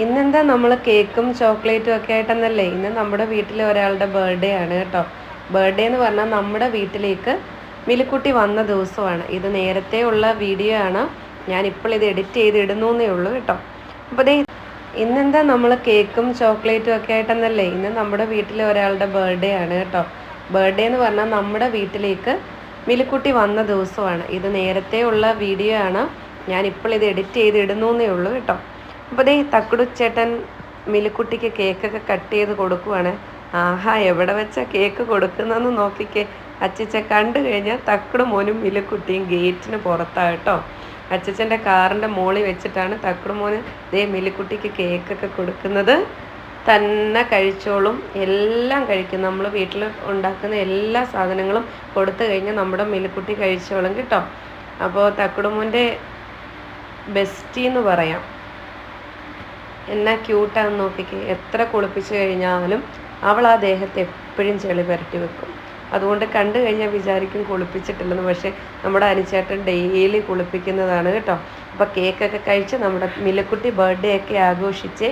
ഇന്നെന്താ നമ്മൾ കേക്കും ചോക്ലേറ്റും ഒക്കെ ആയിട്ടെന്നല്ലേ? ഇന്ന് നമ്മുടെ വീട്ടിലെ ഒരാളുടെ ബർത്ത്ഡേ ആണ് കേട്ടോ. ബർത്ത്ഡേ എന്ന് പറഞ്ഞാൽ നമ്മുടെ വീട്ടിലേക്ക് മിലുക്കുട്ടി വന്ന ദിവസമാണ്. ഇത് നേരത്തെ ഉള്ള വീഡിയോ ആണ്. ഞാനിപ്പോൾ ഇത് എഡിറ്റ് ചെയ്ത് ഇടുന്നേ ഉള്ളൂ കേട്ടോ. അപ്പോൾ ദേ ഇന്നെന്താ നമ്മൾ കേക്കും ചോക്ലേറ്റും ഒക്കെ ആയിട്ടെന്നല്ലേ? ഇന്ന് നമ്മുടെ വീട്ടിലെ ഒരാളുടെ ബർത്ത്ഡേ ആണ് കേട്ടോ. ബർത്ത്ഡേ എന്ന് പറഞ്ഞാൽ നമ്മുടെ വീട്ടിലേക്ക് മിലുക്കുട്ടി വന്ന ദിവസമാണ്. ഇത് നേരത്തെ ഉള്ള വീഡിയോ ആണ്. ഞാനിപ്പോൾ ഇത് എഡിറ്റ് ചെയ്ത് ഇടുന്നേ ഉള്ളൂ കേട്ടോ. അപ്പോൾ ദേ തക്കുടു ചേട്ടൻ മിലുക്കുട്ടിക്ക് കേക്കൊക്കെ കട്ട് ചെയ്ത് കൊടുക്കുവാണ്. ആഹാ, എവിടെ വെച്ചാ കേക്ക് കൊടുക്കുന്നതെന്ന് നോക്കിക്കേ. അച്ചിച്ച കണ്ടു കഴിഞ്ഞാൽ തക്കുടു മോനും മിലുക്കുട്ടിയും ഗേറ്റിന് പുറത്താണ് കേട്ടോ. അച്ചച്ചൻ്റെ കാറിൻ്റെ മോളിൽ വെച്ചിട്ടാണ് തക്കുടു മോന് ദേ മിലുക്കുട്ടിക്ക് കേക്കൊക്കെ കൊടുക്കുന്നത്. തന്നെ കഴിച്ചോളും, എല്ലാം കഴിക്കും. നമ്മൾ വീട്ടിൽ ഉണ്ടാക്കുന്ന എല്ലാ സാധനങ്ങളും കൊടുത്തു കഴിഞ്ഞാൽ നമ്മുടെ മിലുക്കുട്ടി കഴിച്ചോളും കേട്ടോ. അപ്പോൾ തക്കുടു മോൻ്റെ ബെസ്റ്റി എന്ന് പറയാം. എന്നാ ക്യൂട്ടാന്ന് നോക്കിക്കേ. എത്ര കുളിപ്പിച്ച് കഴിഞ്ഞാലും അവൾ ആ ദേഹത്ത് എപ്പോഴും ചെളി പുരട്ടി വെക്കും. അതുകൊണ്ട് കണ്ടു കഴിഞ്ഞാൽ വിചാരിക്കും കുളിപ്പിച്ചിട്ടില്ലെന്ന്. പക്ഷേ നമ്മുടെ അനുചേട്ടൻ ഡെയിലി കുളിപ്പിക്കുന്നതാണ് കേട്ടോ. അപ്പോൾ കേക്കൊക്കെ കഴിച്ച് നമ്മുടെ മിലുക്കുട്ടി ബർത്ത്ഡേ ഒക്കെ ആഘോഷിച്ച്